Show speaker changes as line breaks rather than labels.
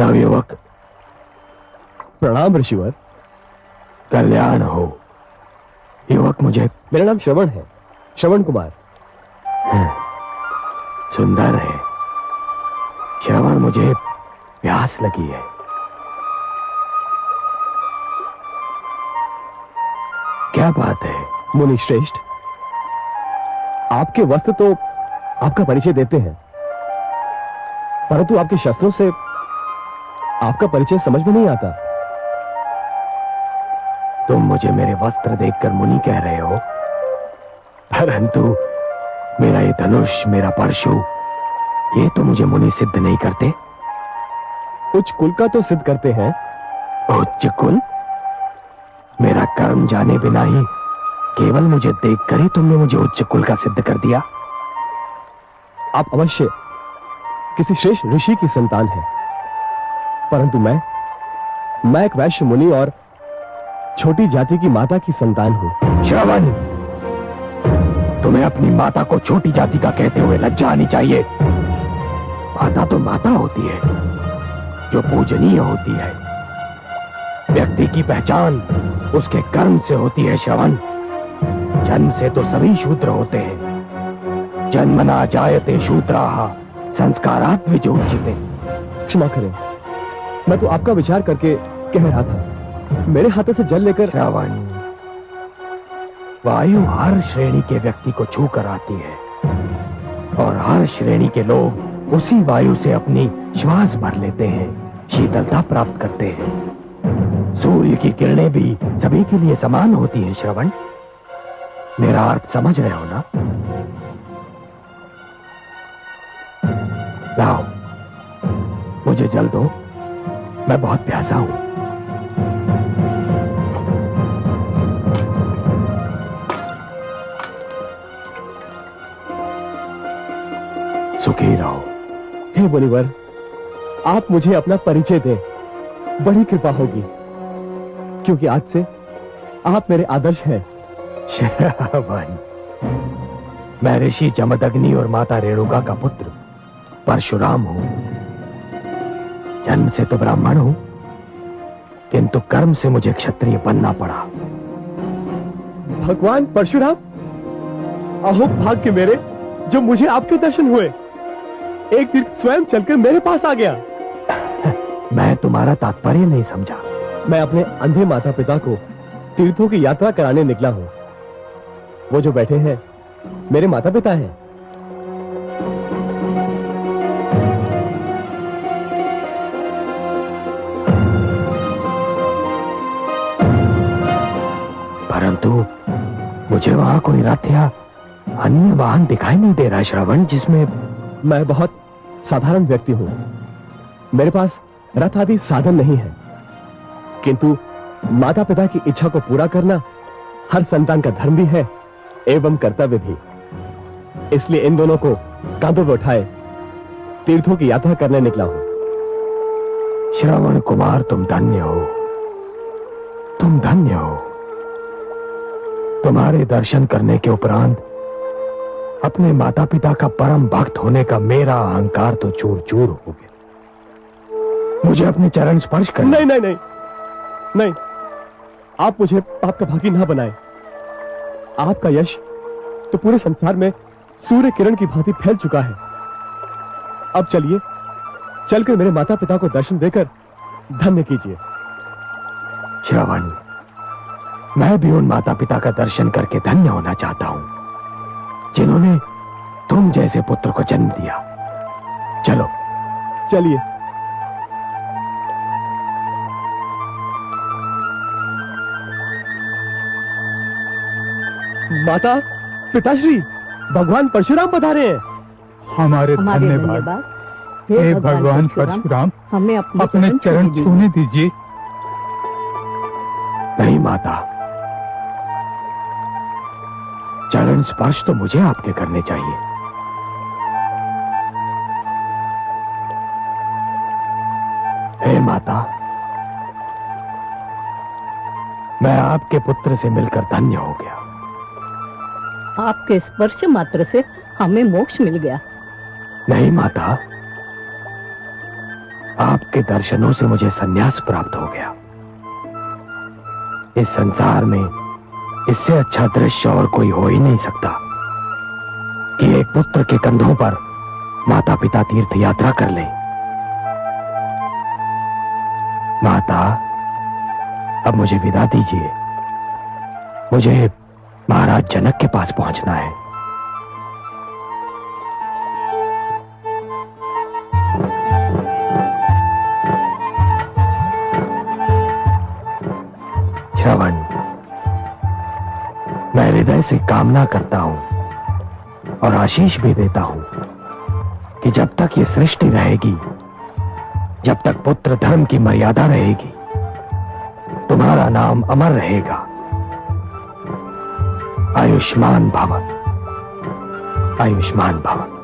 नवयुवक,
प्रणाम ऋषिवर।
कल्याण हो। युवक,
मेरा नाम श्रवण है, श्रवण कुमार।
सुंदर है श्रवण, मुझे प्यास लगी है। क्या बात है?
मुनि श्रेष्ठ, आपके वस्त्र तो आपका परिचय देते हैं, परंतु आपके शस्त्रों से आपका परिचय समझ में नहीं आता।
तुम मुझे मेरे वस्त्र देखकर मुनि कह रहे हो, परंतु मेरा ये धनुष, मेरा परशु, ये तो मुझे मुनि सिद्ध नहीं करते।
उच्च कुल का तो सिद्ध करते हैं।
उच्च कुल? मेरा कर्म जाने बिना ही केवल मुझे देखकर ही तुमने मुझे उच्च कुल का सिद्ध कर दिया।
आप अवश्य किसी श्रेष्ठ ऋषि की संतान हैं, परंतु मैं एक वैश्य मुनि और छोटी जाति की माता की संतान हूं।
श्रवण, तुम्हें अपनी माता को छोटी जाति का कहते हुए लज्जा आनी चाहिए। माता तो माता होती है, जो पूजनीय होती है। व्यक्ति की पहचान उसके कर्म से होती है श्रवण। जन्म से तो सभी शूद्र होते हैं। जन्मना जायते शूद्राः संस्कारात् विजोच्यते।
क्षमा करें, मैं तो आपका विचार करके कह रहा था। मेरे हाथों से जल लेकर।
श्रवण, वायु हर श्रेणी के व्यक्ति को छू कर आती है, और हर श्रेणी के लोग उसी वायु से अपनी श्वास भर लेते हैं, शीतलता प्राप्त करते हैं। सूर्य की किरणें भी सभी के लिए समान होती हैं श्रवण। मेरा अर्थ समझ रहे हो ना? लाओ, मुझे जल दो, मैं बहुत प्यासा हूं। सुखी रहो।
हे मुनिवर, आप मुझे अपना परिचय दें, बड़ी कृपा होगी, क्योंकि आज से आप मेरे आदर्श हैं।
श्रवण, मैं ऋषि जमदग्नि और माता रेणुका का पुत्र परशुराम हूं। जन्म से तो ब्राह्मण हूं, किंतु कर्म से मुझे क्षत्रिय बनना पड़ा।
भगवान परशुराम, अहो भाग्य मेरे, जो मुझे आपके दर्शन हुए। एक तीर्थ स्वयं चलकर मेरे पास आ गया।
मैं तुम्हारा तात्पर्य नहीं समझा।
मैं अपने अंधे माता पिता को तीर्थों की यात्रा कराने निकला हूं। वो जो बैठे हैं मेरे माता पिता हैं।
परंतु मुझे वहां कोई रथ या अन्य वाहन दिखाई नहीं दे रहा श्रवण, जिसमें
मैं बहुत साधारण व्यक्ति हूं। मेरे पास रथ आदि साधन नहीं है, किंतु माता पिता की इच्छा को पूरा करना हर संतान का धर्म भी है एवं कर्तव्य भी। इसलिए इन दोनों को कांधों पर उठाए तीर्थों की यात्रा करने निकला हूं।
श्रवण कुमार, तुम धन्य हो, तुम धन्य हो। तुम्हारे दर्शन करने के उपरांत अपने माता पिता का परम भक्त होने का मेरा अहंकार तो चूर चूर हो गया। मुझे अपने चरण स्पर्श कर।
नहीं नहीं नहीं नहीं, आप मुझे पाप का भागी ना बनाएं। आपका यश तो पूरे संसार में सूर्य किरण की भांति फैल चुका है। अब चलिए, चलकर मेरे माता पिता को दर्शन देकर धन्य कीजिए।
श्रवण, मैं भी उन माता पिता का दर्शन करके धन्य होना चाहता हूं, जिन्होंने तुम जैसे पुत्र को जन्म दिया। चलो
चलिए। माता पिताश्री, भगवान परशुराम पधारे हैं।
हमारे धन्यवाद। हे भगवान परशुराम, हमें अपने चरण छूने दीजिए।
नहीं माता, चरण स्पर्श तो मुझे आपके करने चाहिए। हे माता, मैं आपके पुत्र से मिलकर धन्य हो गया।
आपके स्पर्श मात्र से हमें मोक्ष मिल गया।
नहीं माता, आपके दर्शनों से मुझे संन्यास प्राप्त हो गया। इस संसार में इससे अच्छा दृश्य और कोई हो ही नहीं सकता कि एक पुत्र के कंधों पर माता पिता तीर्थ यात्रा कर ले। माता, अब मुझे विदा दीजिए। मुझे महाराज जनक के पास पहुंचना है। श्रवण, मैं हृदय से कामना करता हूं और आशीष भी देता हूं कि जब तक ये सृष्टि रहेगी, जब तक पुत्र धर्म की मर्यादा रहेगी, तुम्हारा नाम अमर रहेगा। आयुष्मान भव, आयुष्मान भव।